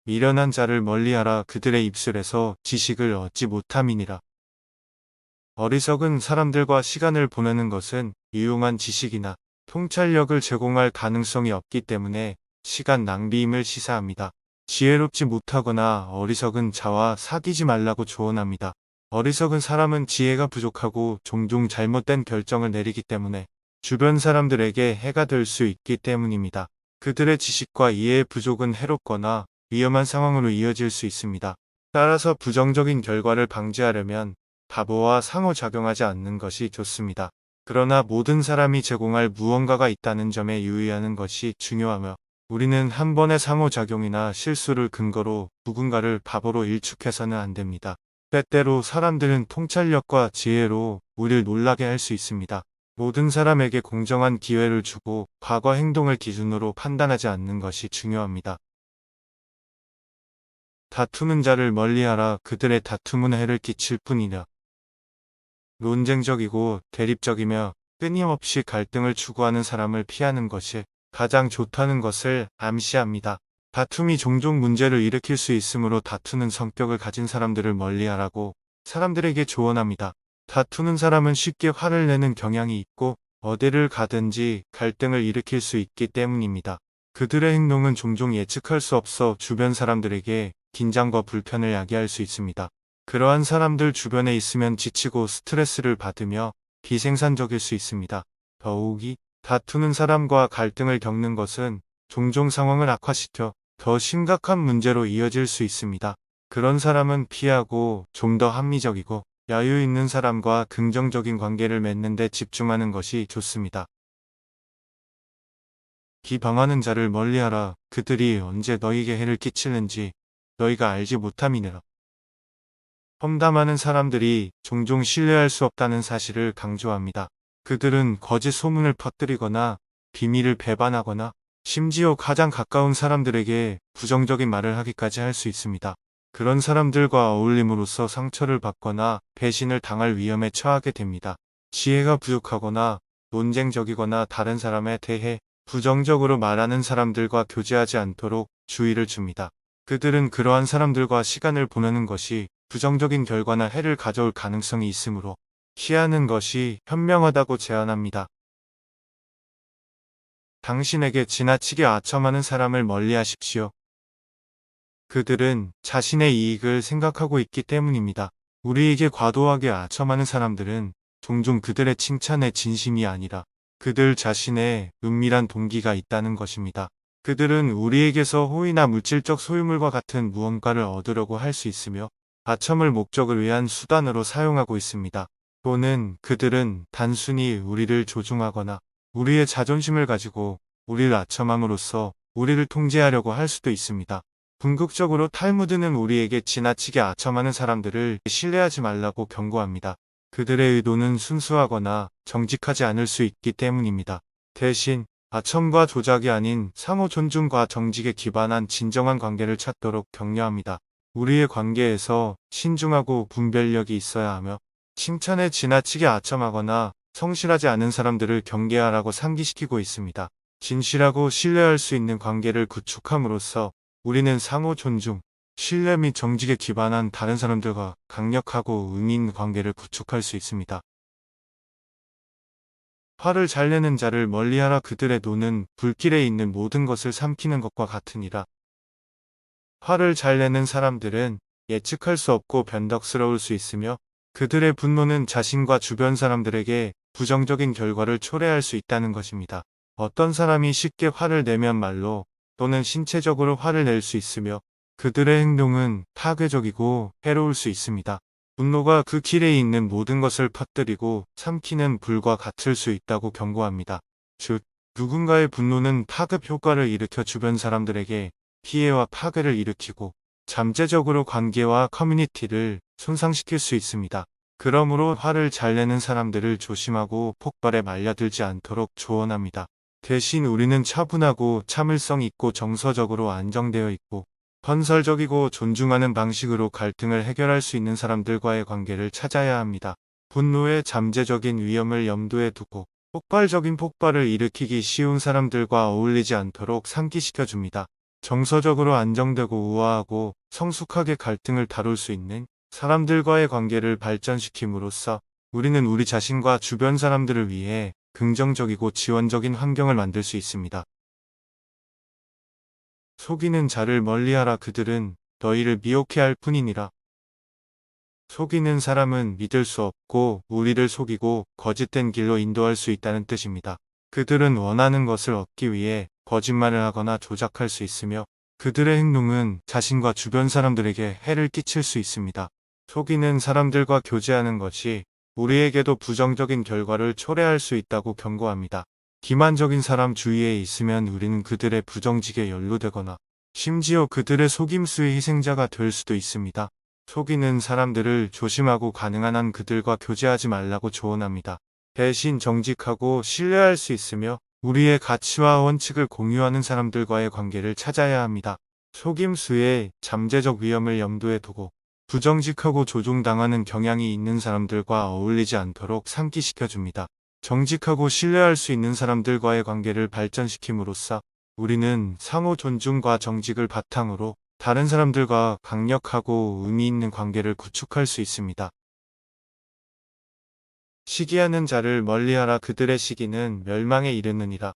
미련한 자를 멀리하라. 그들의 입술에서 지식을 얻지 못함이니라. 어리석은 사람들과 시간을 보내는 것은 유용한 지식이나 통찰력을 제공할 가능성이 없기 때문에 시간 낭비임을 시사합니다. 지혜롭지 못하거나 어리석은 자와 사귀지 말라고 조언합니다. 어리석은 사람은 지혜가 부족하고 종종 잘못된 결정을 내리기 때문에 주변 사람들에게 해가 될 수 있기 때문입니다. 그들의 지식과 이해의 부족은 해롭거나 위험한 상황으로 이어질 수 있습니다. 따라서 부정적인 결과를 방지하려면 바보와 상호작용하지 않는 것이 좋습니다. 그러나 모든 사람이 제공할 무언가가 있다는 점에 유의하는 것이 중요하며 우리는 한 번의 상호작용이나 실수를 근거로 누군가를 바보로 일축해서는 안 됩니다. 때때로 사람들은 통찰력과 지혜로 우리를 놀라게 할 수 있습니다. 모든 사람에게 공정한 기회를 주고 과거 행동을 기준으로 판단하지 않는 것이 중요합니다. 다투는 자를 멀리하라. 그들의 다툼은 해를 끼칠 뿐이라. 논쟁적이고 대립적이며 끊임없이 갈등을 추구하는 사람을 피하는 것이 가장 좋다는 것을 암시합니다. 다툼이 종종 문제를 일으킬 수 있으므로 다투는 성격을 가진 사람들을 멀리하라고 사람들에게 조언합니다. 다투는 사람은 쉽게 화를 내는 경향이 있고 어디를 가든지 갈등을 일으킬 수 있기 때문입니다. 그들의 행동은 종종 예측할 수 없어 주변 사람들에게 긴장과 불편을 야기할 수 있습니다. 그러한 사람들 주변에 있으면 지치고 스트레스를 받으며 비생산적일 수 있습니다. 더욱이 다투는 사람과 갈등을 겪는 것은 종종 상황을 악화시켜 더 심각한 문제로 이어질 수 있습니다. 그런 사람은 피하고 좀 더 합리적이고 여유 있는 사람과 긍정적인 관계를 맺는 데 집중하는 것이 좋습니다. 비방하는 자를 멀리하라. 그들이 언제 너희에게 해를 끼치는지 너희가 알지 못함이니라. 험담하는 사람들이 종종 신뢰할 수 없다는 사실을 강조합니다. 그들은 거짓 소문을 퍼뜨리거나 비밀을 배반하거나 심지어 가장 가까운 사람들에게 부정적인 말을 하기까지 할 수 있습니다. 그런 사람들과 어울림으로써 상처를 받거나 배신을 당할 위험에 처하게 됩니다. 지혜가 부족하거나 논쟁적이거나 다른 사람에 대해 부정적으로 말하는 사람들과 교제하지 않도록 주의를 줍니다. 그들은 그러한 사람들과 시간을 보내는 것이 부정적인 결과나 해를 가져올 가능성이 있으므로 피하는 것이 현명하다고 제안합니다. 당신에게 지나치게 아첨하는 사람을 멀리하십시오. 그들은 자신의 이익을 생각하고 있기 때문입니다. 우리에게 과도하게 아첨하는 사람들은 종종 그들의 칭찬에 진심이 아니라 그들 자신의 은밀한 동기가 있다는 것입니다. 그들은 우리에게서 호의나 물질적 소유물과 같은 무언가를 얻으려고 할 수 있으며 아첨을 목적을 위한 수단으로 사용하고 있습니다. 또는 그들은 단순히 우리를 조종하거나 우리의 자존심을 가지고 우리를 아첨함으로써 우리를 통제하려고 할 수도 있습니다. 궁극적으로 탈무드는 우리에게 지나치게 아첨하는 사람들을 신뢰하지 말라고 경고합니다. 그들의 의도는 순수하거나 정직하지 않을 수 있기 때문입니다. 대신 아첨과 조작이 아닌 상호 존중과 정직에 기반한 진정한 관계를 찾도록 격려합니다. 우리의 관계에서 신중하고 분별력이 있어야 하며 칭찬에 지나치게 아첨하거나 성실하지 않은 사람들을 경계하라고 상기시키고 있습니다. 진실하고 신뢰할 수 있는 관계를 구축함으로써 우리는 상호 존중, 신뢰 및 정직에 기반한 다른 사람들과 강력하고 의미 있는 관계를 구축할 수 있습니다. 화를 잘 내는 자를 멀리하라. 그들의 노는 불길에 있는 모든 것을 삼키는 것과 같으니라. 화를 잘 내는 사람들은 예측할 수 없고 변덕스러울 수 있으며 그들의 분노는 자신과 주변 사람들에게 부정적인 결과를 초래할 수 있다는 것입니다. 어떤 사람이 쉽게 화를 내면 말로 또는 신체적으로 화를 낼 수 있으며 그들의 행동은 파괴적이고 해로울 수 있습니다. 분노가 그 길에 있는 모든 것을 퍼뜨리고 삼키는 불과 같을 수 있다고 경고합니다. 즉, 누군가의 분노는 파급 효과를 일으켜 주변 사람들에게 피해와 파괴를 일으키고 잠재적으로 관계와 커뮤니티를 손상시킬 수 있습니다. 그러므로 화를 잘 내는 사람들을 조심하고 폭발에 말려들지 않도록 조언합니다. 대신 우리는 차분하고 참을성 있고 정서적으로 안정되어 있고 건설적이고 존중하는 방식으로 갈등을 해결할 수 있는 사람들과의 관계를 찾아야 합니다. 분노의 잠재적인 위험을 염두에 두고 폭발적인 폭발을 일으키기 쉬운 사람들과 어울리지 않도록 상기시켜 줍니다. 정서적으로 안정되고 우아하고 성숙하게 갈등을 다룰 수 있는 사람들과의 관계를 발전시킴으로써 우리는 우리 자신과 주변 사람들을 위해 긍정적이고 지원적인 환경을 만들 수 있습니다. 속이는 자를 멀리하라. 그들은 너희를 미혹해 할 뿐이니라. 속이는 사람은 믿을 수 없고 우리를 속이고 거짓된 길로 인도할 수 있다는 뜻입니다. 그들은 원하는 것을 얻기 위해 거짓말을 하거나 조작할 수 있으며 그들의 행동은 자신과 주변 사람들에게 해를 끼칠 수 있습니다. 속이는 사람들과 교제하는 것이 우리에게도 부정적인 결과를 초래할 수 있다고 경고합니다. 기만적인 사람 주위에 있으면 우리는 그들의 부정직에 연루되거나 심지어 그들의 속임수의 희생자가 될 수도 있습니다. 속이는 사람들을 조심하고 가능한 한 그들과 교제하지 말라고 조언합니다. 대신 정직하고 신뢰할 수 있으며 우리의 가치와 원칙을 공유하는 사람들과의 관계를 찾아야 합니다. 속임수의 잠재적 위험을 염두에 두고 부정직하고 조종당하는 경향이 있는 사람들과 어울리지 않도록 상기시켜줍니다. 정직하고 신뢰할 수 있는 사람들과의 관계를 발전시킴으로써 우리는 상호 존중과 정직을 바탕으로 다른 사람들과 강력하고 의미 있는 관계를 구축할 수 있습니다. 시기하는 자를 멀리하라. 그들의 시기는 멸망에 이르느니라.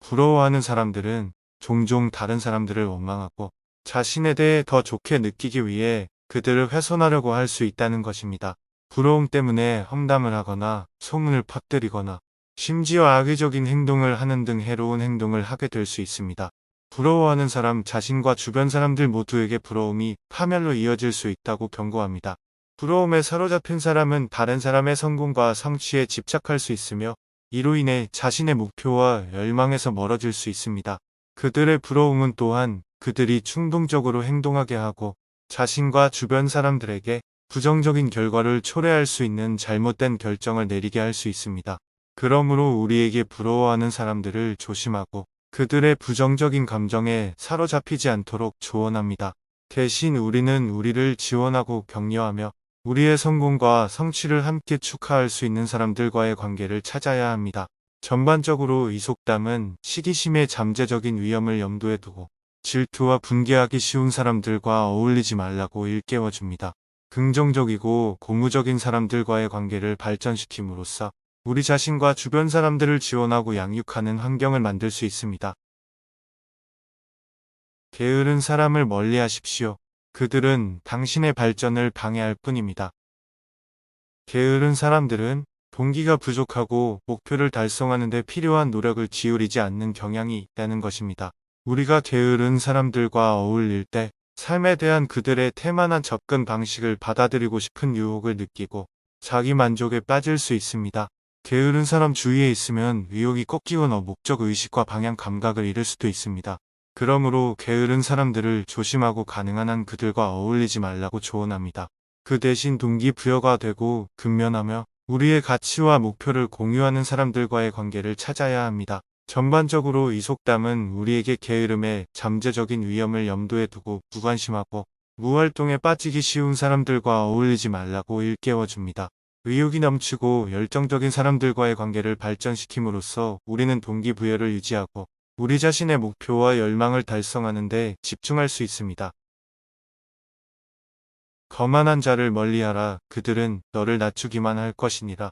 부러워하는 사람들은 종종 다른 사람들을 원망하고 자신에 대해 더 좋게 느끼기 위해 그들을 훼손하려고 할 수 있다는 것입니다. 부러움 때문에 험담을 하거나 소문을 퍼뜨리거나 심지어 악의적인 행동을 하는 등 해로운 행동을 하게 될 수 있습니다. 부러워하는 사람 자신과 주변 사람들 모두에게 부러움이 파멸로 이어질 수 있다고 경고합니다. 부러움에 사로잡힌 사람은 다른 사람의 성공과 성취에 집착할 수 있으며 이로 인해 자신의 목표와 열망에서 멀어질 수 있습니다. 그들의 부러움은 또한 그들이 충동적으로 행동하게 하고 자신과 주변 사람들에게 부정적인 결과를 초래할 수 있는 잘못된 결정을 내리게 할 수 있습니다. 그러므로 우리에게 부러워하는 사람들을 조심하고 그들의 부정적인 감정에 사로잡히지 않도록 조언합니다. 대신 우리는 우리를 지원하고 격려하며 우리의 성공과 성취를 함께 축하할 수 있는 사람들과의 관계를 찾아야 합니다. 전반적으로 이 속담은 시기심의 잠재적인 위험을 염두에 두고 질투와 분개하기 쉬운 사람들과 어울리지 말라고 일깨워줍니다. 긍정적이고 고무적인 사람들과의 관계를 발전시킴으로써 우리 자신과 주변 사람들을 지원하고 양육하는 환경을 만들 수 있습니다. 게으른 사람을 멀리하십시오. 그들은 당신의 발전을 방해할 뿐입니다. 게으른 사람들은 동기가 부족하고 목표를 달성하는 데 필요한 노력을 기울이지 않는 경향이 있다는 것입니다. 우리가 게으른 사람들과 어울릴 때 삶에 대한 그들의 태만한 접근 방식을 받아들이고 싶은 유혹을 느끼고 자기 만족에 빠질 수 있습니다. 게으른 사람 주위에 있으면 의욕이 꺾이거나 목적 의식과 방향 감각을 잃을 수도 있습니다. 그러므로 게으른 사람들을 조심하고 가능한 한 그들과 어울리지 말라고 조언합니다. 그 대신 동기부여가 되고 근면하며 우리의 가치와 목표를 공유하는 사람들과의 관계를 찾아야 합니다. 전반적으로 이 속담은 우리에게 게으름의 잠재적인 위험을 염두에 두고 무관심하고 무활동에 빠지기 쉬운 사람들과 어울리지 말라고 일깨워줍니다. 의욕이 넘치고 열정적인 사람들과의 관계를 발전시킴으로써 우리는 동기부여를 유지하고 우리 자신의 목표와 열망을 달성하는 데 집중할 수 있습니다. 거만한 자를 멀리하라. 그들은 너를 낮추기만 할 것이니라.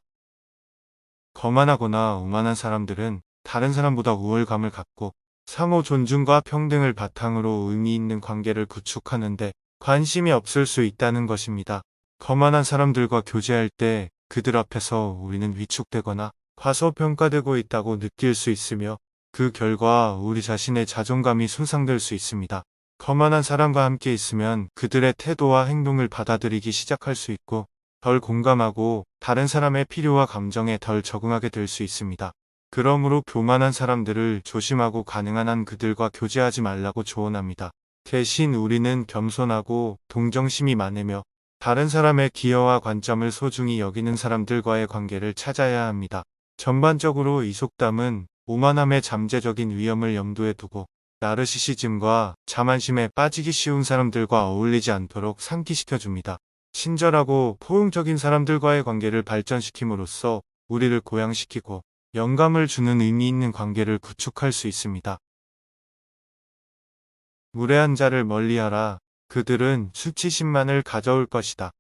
거만하거나 오만한 사람들은 다른 사람보다 우월감을 갖고 상호 존중과 평등을 바탕으로 의미 있는 관계를 구축하는데 관심이 없을 수 있다는 것입니다. 거만한 사람들과 교제할 때 그들 앞에서 우리는 위축되거나 과소평가되고 있다고 느낄 수 있으며 그 결과 우리 자신의 자존감이 손상될 수 있습니다. 거만한 사람과 함께 있으면 그들의 태도와 행동을 받아들이기 시작할 수 있고 덜 공감하고 다른 사람의 필요와 감정에 덜 적응하게 될 수 있습니다. 그러므로 교만한 사람들을 조심하고 가능한 한 그들과 교제하지 말라고 조언합니다. 대신 우리는 겸손하고 동정심이 많으며 다른 사람의 기여와 관점을 소중히 여기는 사람들과의 관계를 찾아야 합니다. 전반적으로 이 속담은 오만함의 잠재적인 위험을 염두에 두고 나르시시즘과 자만심에 빠지기 쉬운 사람들과 어울리지 않도록 상기시켜줍니다. 친절하고 포용적인 사람들과의 관계를 발전시킴으로써 우리를 고양시키고 영감을 주는 의미 있는 관계를 구축할 수 있습니다. 무례한 자를 멀리하라. 그들은 수치심만을 가져올 것이다.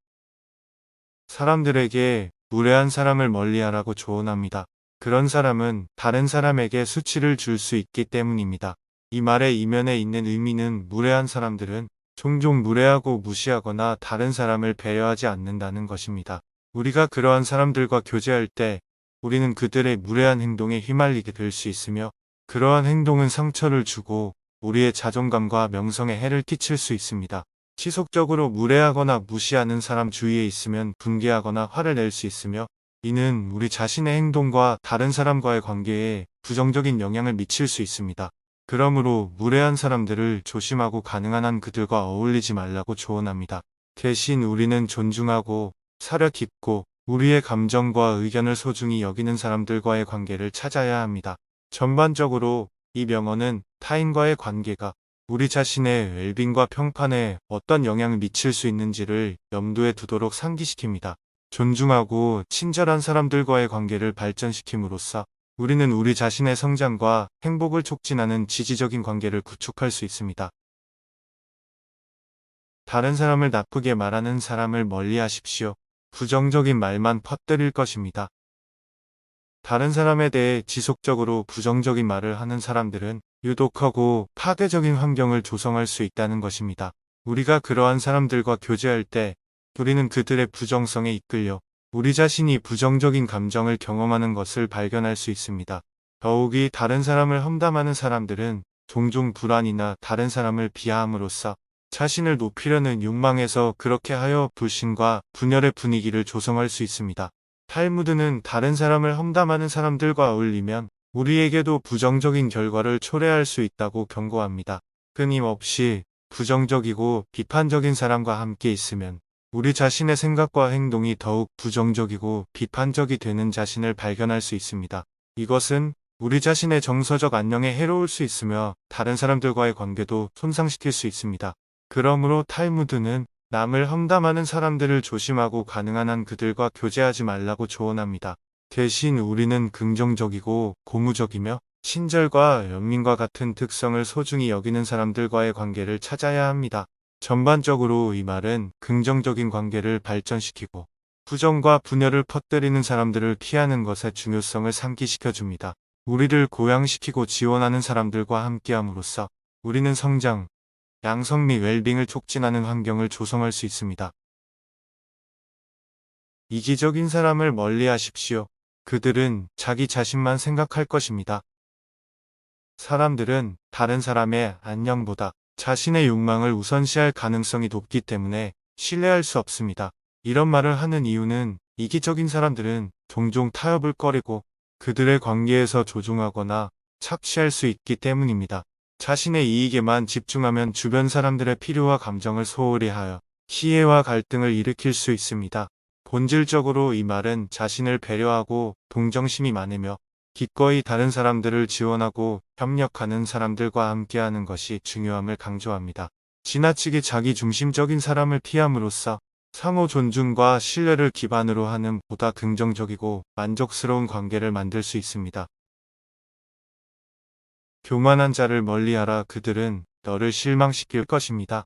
사람들에게 무례한 사람을 멀리하라고 조언합니다. 그런 사람은 다른 사람에게 수치를 줄 수 있기 때문입니다. 이 말의 이면에 있는 의미는 무례한 사람들은 종종 무례하고 무시하거나 다른 사람을 배려하지 않는다는 것입니다. 우리가 그러한 사람들과 교제할 때 우리는 그들의 무례한 행동에 휘말리게 될 수 있으며 그러한 행동은 상처를 주고 우리의 자존감과 명성에 해를 끼칠 수 있습니다. 지속적으로 무례하거나 무시하는 사람 주위에 있으면 분개하거나 화를 낼 수 있으며 이는 우리 자신의 행동과 다른 사람과의 관계에 부정적인 영향을 미칠 수 있습니다. 그러므로 무례한 사람들을 조심하고 가능한 한 그들과 어울리지 말라고 조언합니다. 대신 우리는 존중하고 사려 깊고 우리의 감정과 의견을 소중히 여기는 사람들과의 관계를 찾아야 합니다. 전반적으로 이 명언은 타인과의 관계가 우리 자신의 웰빙과 평판에 어떤 영향을 미칠 수 있는지를 염두에 두도록 상기시킵니다. 존중하고 친절한 사람들과의 관계를 발전시킴으로써 우리는 우리 자신의 성장과 행복을 촉진하는 지지적인 관계를 구축할 수 있습니다. 다른 사람을 나쁘게 말하는 사람을 멀리하십시오. 부정적인 말만 퍼뜨릴 것입니다. 다른 사람에 대해 지속적으로 부정적인 말을 하는 사람들은 유독하고 파괴적인 환경을 조성할 수 있다는 것입니다. 우리가 그러한 사람들과 교제할 때 우리는 그들의 부정성에 이끌려 우리 자신이 부정적인 감정을 경험하는 것을 발견할 수 있습니다. 더욱이 다른 사람을 험담하는 사람들은 종종 불안이나 다른 사람을 비하함으로써 자신을 높이려는 욕망에서 그렇게 하여 불신과 분열의 분위기를 조성할 수 있습니다. 탈무드는 다른 사람을 험담하는 사람들과 어울리면 우리에게도 부정적인 결과를 초래할 수 있다고 경고합니다. 끊임없이 부정적이고 비판적인 사람과 함께 있으면 우리 자신의 생각과 행동이 더욱 부정적이고 비판적이 되는 자신을 발견할 수 있습니다. 이것은 우리 자신의 정서적 안녕에 해로울 수 있으며 다른 사람들과의 관계도 손상시킬 수 있습니다. 그러므로 탈무드는 남을 험담하는 사람들을 조심하고 가능한 한 그들과 교제하지 말라고 조언합니다. 대신 우리는 긍정적이고 고무적이며 친절과 연민과 같은 특성을 소중히 여기는 사람들과의 관계를 찾아야 합니다. 전반적으로 이 말은 긍정적인 관계를 발전시키고 부정과 분열을 퍼뜨리는 사람들을 피하는 것의 중요성을 상기시켜줍니다. 우리를 고양시키고 지원하는 사람들과 함께함으로써 우리는 성장, 양성 및 웰빙을 촉진하는 환경을 조성할 수 있습니다. 이기적인 사람을 멀리하십시오. 그들은 자기 자신만 생각할 것입니다. 사람들은 다른 사람의 안녕보다 자신의 욕망을 우선시할 가능성이 높기 때문에 신뢰할 수 없습니다. 이런 말을 하는 이유는 이기적인 사람들은 종종 타협을 꺼리고 그들의 관계에서 조종하거나 착취할 수 있기 때문입니다. 자신의 이익에만 집중하면 주변 사람들의 필요와 감정을 소홀히 하여 피해와 갈등을 일으킬 수 있습니다. 본질적으로 이 말은 자신을 배려하고 동정심이 많으며 기꺼이 다른 사람들을 지원하고 협력하는 사람들과 함께하는 것이 중요함을 강조합니다. 지나치게 자기중심적인 사람을 피함으로써 상호 존중과 신뢰를 기반으로 하는 보다 긍정적이고 만족스러운 관계를 만들 수 있습니다. 교만한 자를 멀리하라. 그들은 너를 실망시킬 것입니다.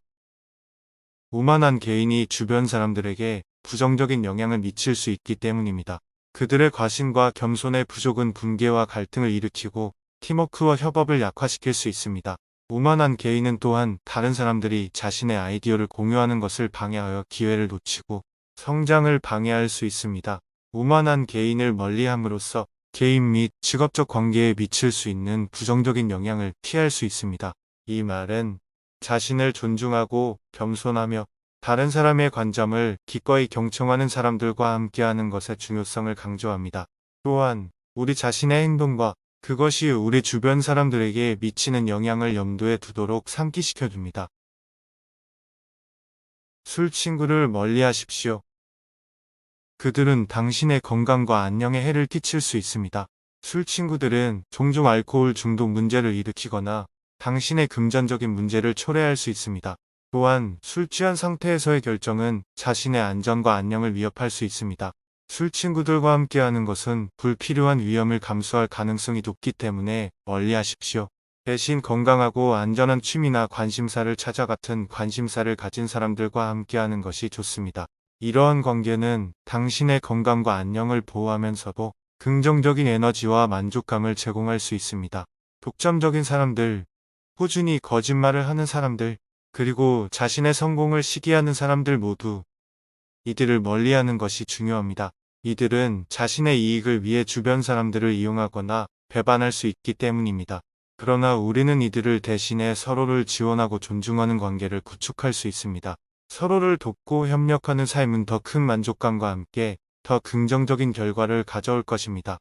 오만한 개인이 주변 사람들에게 부정적인 영향을 미칠 수 있기 때문입니다. 그들의 과신과 겸손의 부족은 분개와 갈등을 일으키고 팀워크와 협업을 약화시킬 수 있습니다. 오만한 개인은 또한 다른 사람들이 자신의 아이디어를 공유하는 것을 방해하여 기회를 놓치고 성장을 방해할 수 있습니다. 오만한 개인을 멀리함으로써 개인 및 직업적 관계에 미칠 수 있는 부정적인 영향을 피할 수 있습니다. 이 말은 자신을 존중하고 겸손하며 다른 사람의 관점을 기꺼이 경청하는 사람들과 함께하는 것의 중요성을 강조합니다. 또한 우리 자신의 행동과 그것이 우리 주변 사람들에게 미치는 영향을 염두에 두도록 상기시켜줍니다. 술 친구를 멀리하십시오. 그들은 당신의 건강과 안녕에 해를 끼칠 수 있습니다. 술 친구들은 종종 알코올 중독 문제를 일으키거나 당신의 금전적인 문제를 초래할 수 있습니다. 또한 술 취한 상태에서의 결정은 자신의 안전과 안녕을 위협할 수 있습니다. 술 친구들과 함께하는 것은 불필요한 위험을 감수할 가능성이 높기 때문에 멀리하십시오. 대신 건강하고 안전한 취미나 관심사를 찾아 같은 관심사를 가진 사람들과 함께하는 것이 좋습니다. 이러한 관계는 당신의 건강과 안녕을 보호하면서도 긍정적인 에너지와 만족감을 제공할 수 있습니다. 독점적인 사람들, 꾸준히 거짓말을 하는 사람들, 그리고 자신의 성공을 시기하는 사람들 모두 이들을 멀리하는 것이 중요합니다. 이들은 자신의 이익을 위해 주변 사람들을 이용하거나 배반할 수 있기 때문입니다. 그러나 우리는 이들을 대신해 서로를 지원하고 존중하는 관계를 구축할 수 있습니다. 서로를 돕고 협력하는 삶은 더 큰 만족감과 함께 더 긍정적인 결과를 가져올 것입니다.